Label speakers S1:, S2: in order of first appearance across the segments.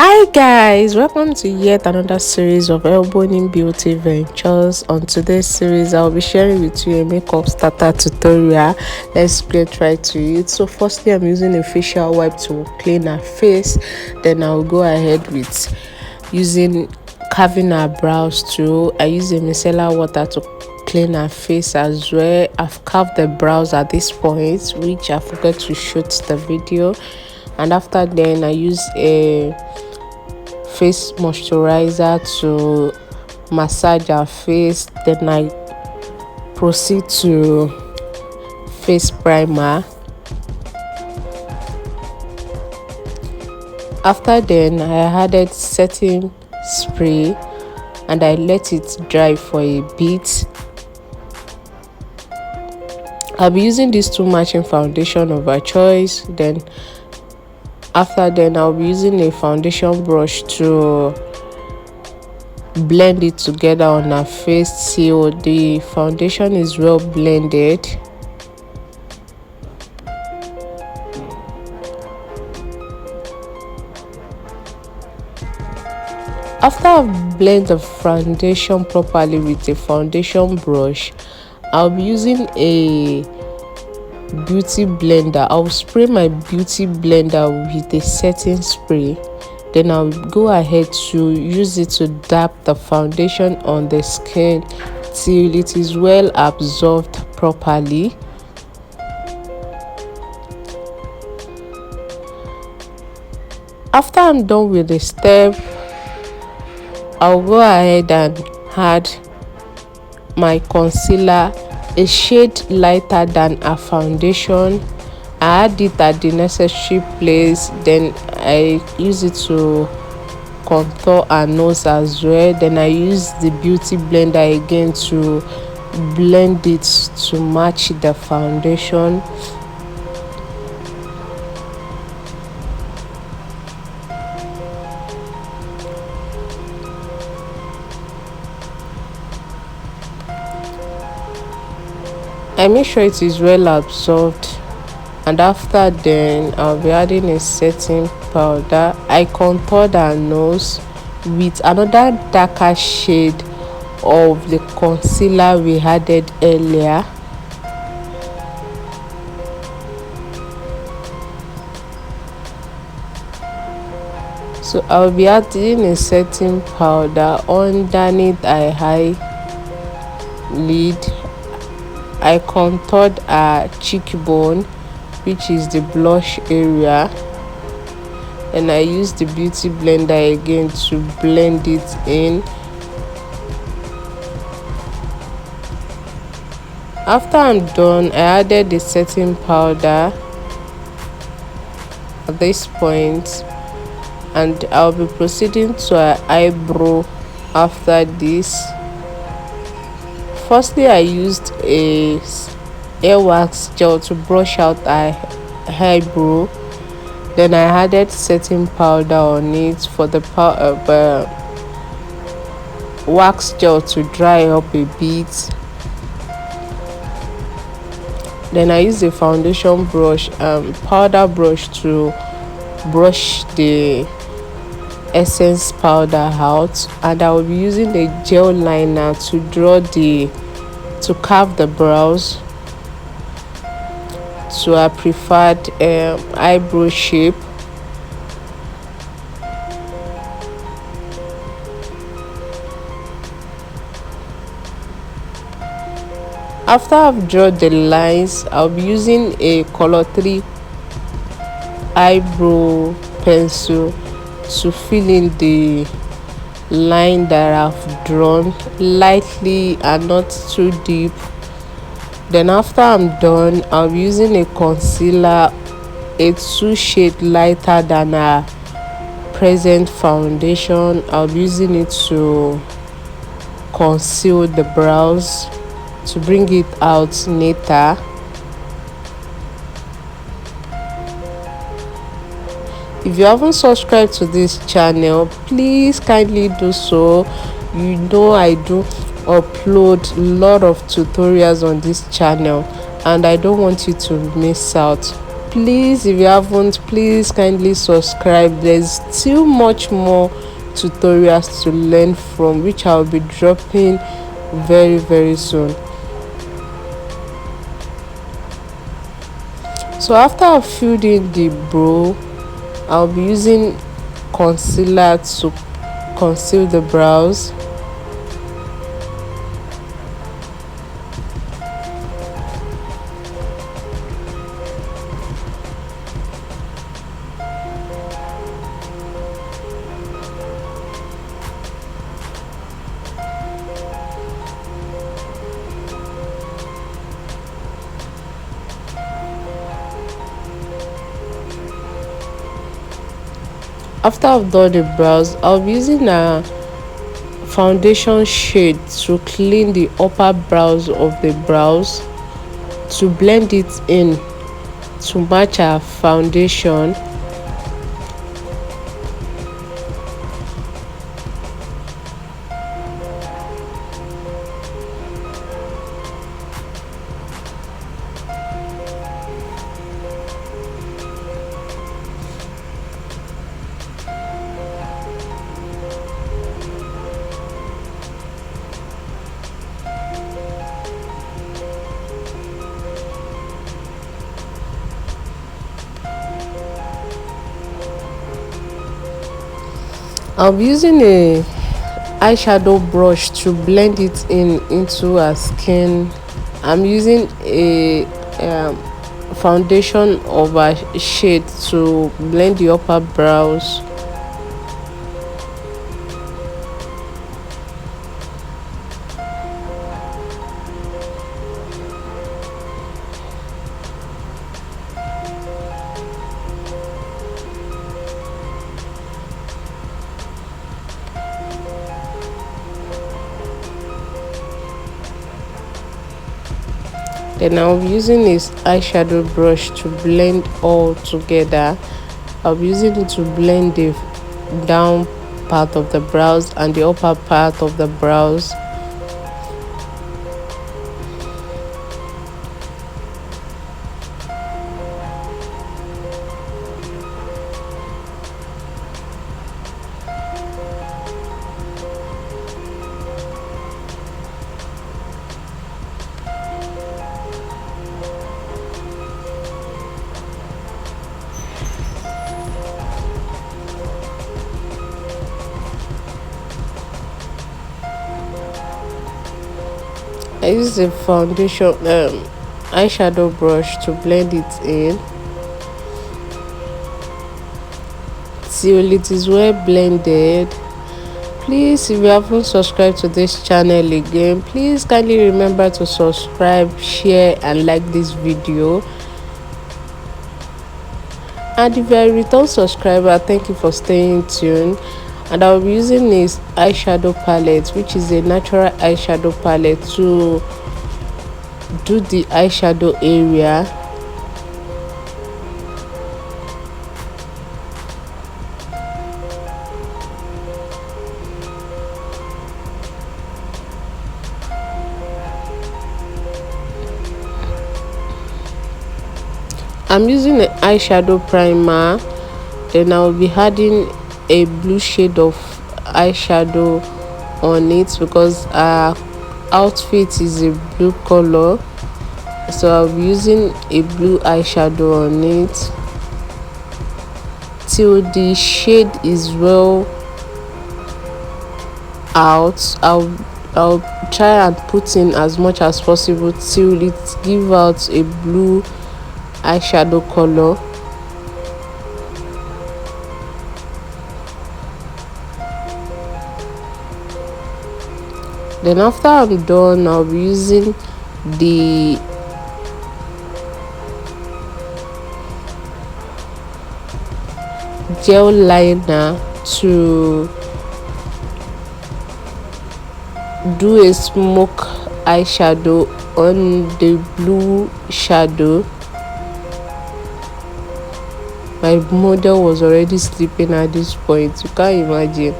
S1: Hi guys, welcome to yet another series of Elbowing Beauty Ventures. On today's series, I'll be sharing with you a makeup starter tutorial. Let's get right to it. So firstly, I'm using a facial wipe to clean our face. Then I'll go ahead with using carving our brows too. I use a micellar water to clean our face as well. I've carved the brows at this point, which I forgot to shoot the video. And after then, I use a face moisturizer to massage our face. Then I proceed to face primer. After then, I added setting spray and I let it dry for a bit. I'll be using these two matching foundation of our choice. Then after then, I'll be using a foundation brush to blend it together on our face till the foundation is well blended. After I've blended the foundation properly with a foundation brush, I'll be using a beauty blender. I'll spray my beauty blender with a setting spray. Then I'll go ahead to use it to dab the foundation on the skin till it is well absorbed properly. After I'm done with the step, I'll go ahead and add my concealer, a shade lighter than a foundation. I add it at the necessary place. Then I use it to contour our nose as well. Then I use the beauty blender again to blend it to match the foundation. I make sure it is well absorbed, and after then I'll be adding a setting powder. I contoured our nose with another darker shade of the concealer we added earlier. So I'll be adding a setting powder underneath our eyelid. I contoured our cheekbone, which is the blush area, and I used the beauty blender again to blend it in. After I'm done, I added the setting powder at this point, and I'll be proceeding to our eyebrow after this. Firstly, I used a hair wax gel to brush out our eyebrow. Then I added setting powder on it for the wax gel to dry up a bit. Then I used a foundation brush, powder brush to brush the essence powder out, and I will be using the gel liner to carve the brows to our preferred eyebrow shape. After I've drawn the lines, I'll be using a color 3 eyebrow pencil to fill in the line that I've drawn lightly and not too deep. Then after I'm done, I'll be using a concealer, a 2 shade lighter than our present foundation. I'll be using it to conceal the brows to bring it out neater. If you haven't subscribed to this channel, please kindly do so. You know I do upload a lot of tutorials on this channel, and I don't want you to miss out. Please, if you haven't, please kindly subscribe. There's still much more tutorials to learn from, which I'll be dropping very soon. So after I've filled in the brow, I'll be using concealer to conceal the brows. After I've done the brows, I'll be using a foundation shade to clean the upper brows of the brows, to blend it in to match our foundation. I'll be using a eyeshadow brush to blend it in into her skin. I'm using a foundation of a shade to blend the upper brows. Then I'll be using this eyeshadow brush to blend all together. I'll be using it to blend the down part of the brows and the upper part of the brows. I use the foundation eyeshadow brush to blend it in till it is well blended. Please, if you haven't subscribed to this channel again, please kindly remember to subscribe, share and like this video. And if you're a return subscriber, thank you for staying tuned. And I'll be using this eyeshadow palette, which is a natural eyeshadow palette, to do the eyeshadow area. I'm using an eyeshadow primer, then I'll be adding a blue shade of eyeshadow on it because our outfit is a blue color, so I'll be using a blue eyeshadow on it till the shade is well out. I'll try and put in as much as possible till it give out a blue eyeshadow color. Then after I'm done, I'll be using the gel liner to do a smoke eyeshadow on the blue shadow. My model was already sleeping at this point, you can't imagine.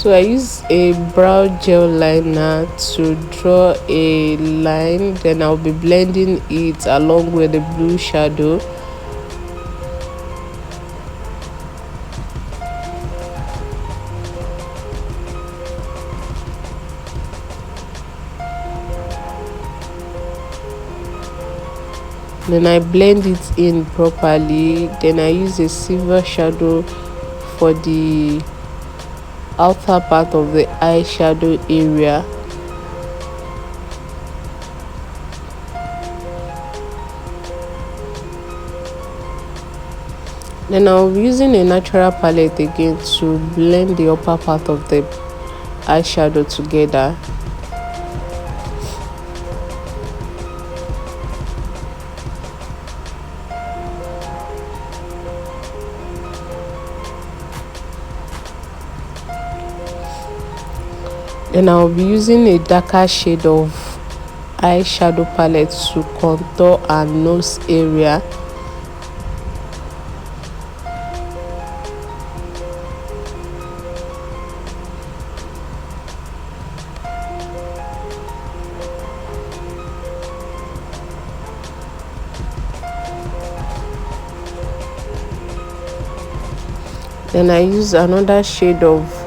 S1: So I use a brow gel liner to draw a line, then I'll be blending it along with the blue shadow. Then I blend it in properly. Then I use a silver shadow for the outer part of the eyeshadow area. Then I'll be using a natural palette again to blend the upper part of the eyeshadow together. Then I'll be using a darker shade of eyeshadow palette to contour our nose area. Then I use another shade of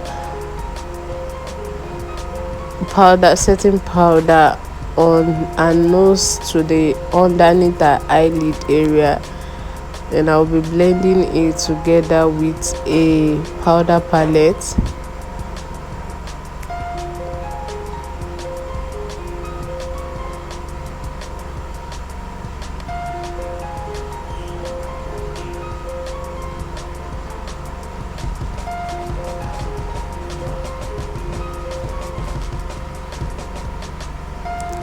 S1: powder, setting powder on our nose to the underneath our eyelid area. Then I'll be blending it together with a powder palette.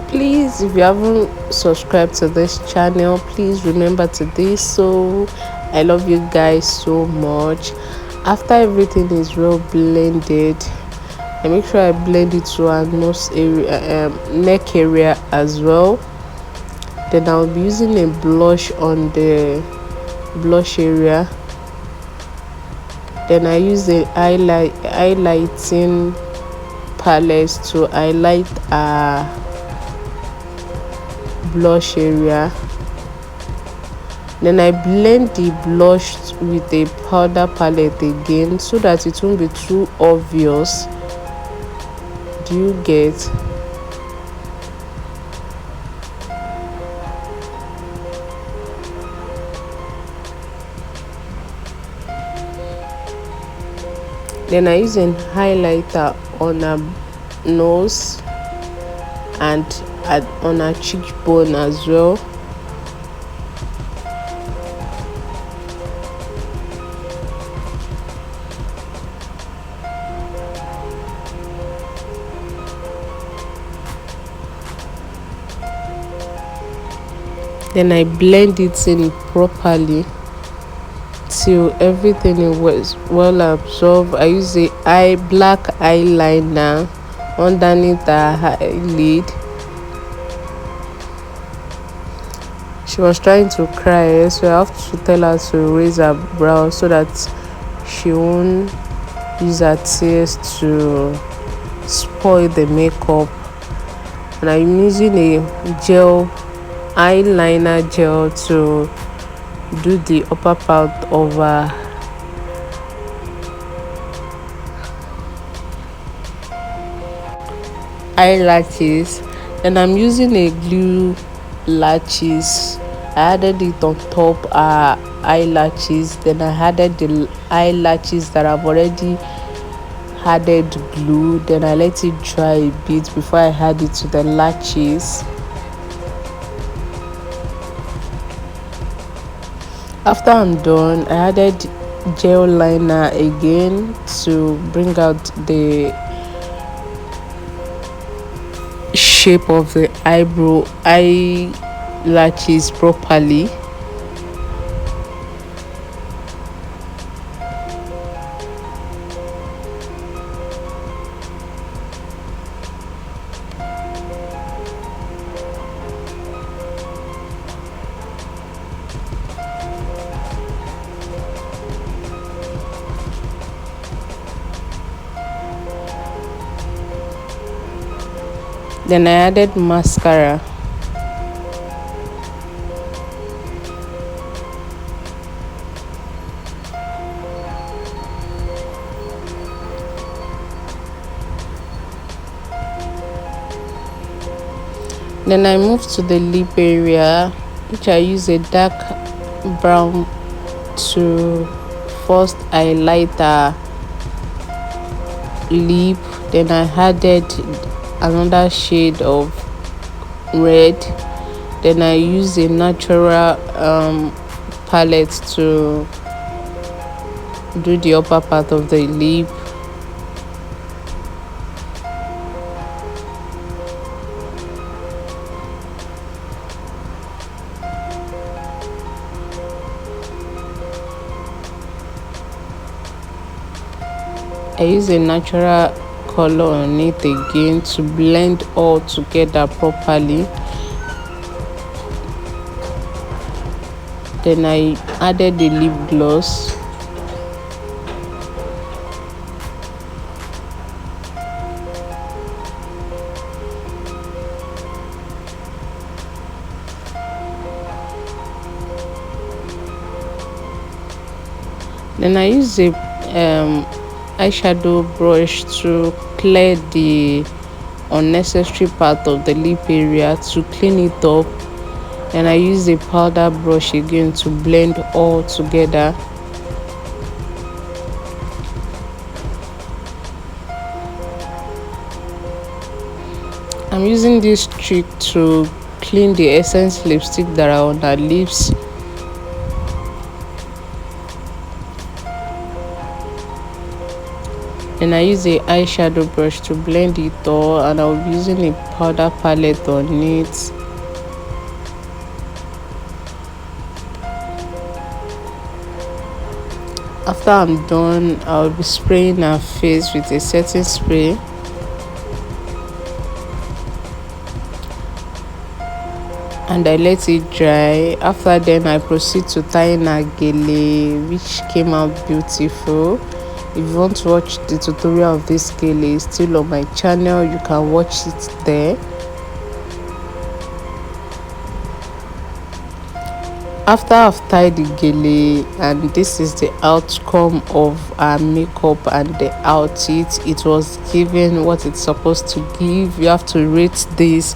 S1: Please, if you haven't subscribed to this channel, please remember to do so. I love you guys so much. After everything is well blended, I make sure I blend it to our nose area, neck area as well. Then I'll be using a blush on the blush area. Then I use the highlighting palette to highlight our blush area. Then I blend the blush with a powder palette again so that it won't be too obvious. Do you get? Then I use a highlighter on her nose and on her cheekbone as well. Then I blend it in properly till everything is well absorbed. I use the black eyeliner underneath her eyelid. She was trying to cry, so I have to tell her to raise her brow so that she won't use her tears to spoil the makeup. And I'm using a eyeliner gel to do the upper part of her eyelashes. And I'm using a glue lashes. I added it on top eyelashes. Then I added the eyelashes that I've already added glue. Then I let it dry a bit before I add it to the lashes. After I'm done, I added gel liner again to bring out the shape of the eyelashes properly. Then I added mascara. Then I moved to the lip area, which I use a dark brown to first highlight the lip. Then I added another shade of red. Then I use a natural palette to do the upper part of the lip. I use a natural color on it again to blend all together properly. Then I added the lip gloss. Then I use a eyeshadow brush to clear the unnecessary part of the lip area, to clean it up. And I use a powder brush again to blend all together. I'm using this trick to clean the essence lipstick that are on her lips. And I use a eyeshadow brush to blend it all, and I'll be using a powder palette on it. After I'm done, I'll be spraying her face with a setting spray. And I let it dry. After then, I proceed to tying her gele, which came out beautiful. If you want to watch the tutorial of this gele, it's still on my channel. You can watch it there. After I've tied the gele, and this is the outcome of our makeup and the outfit, it was giving what it's supposed to give. You have to rate this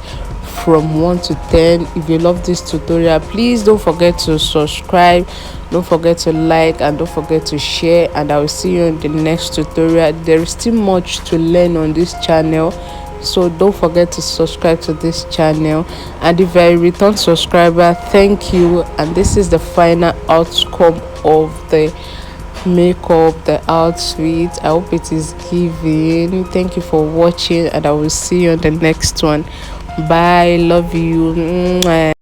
S1: from 1 to 10. If you love this tutorial, please don't forget to subscribe, don't forget to like, and don't forget to share. And I will see you in the next tutorial. There is still much to learn on this channel, so don't forget to subscribe to this channel. And if you're a return subscriber, thank you. And this is the final outcome of the makeup, the outfit. I hope it is giving. Thank you for watching, and I will see you on the next one. Bye, love you. Mwah.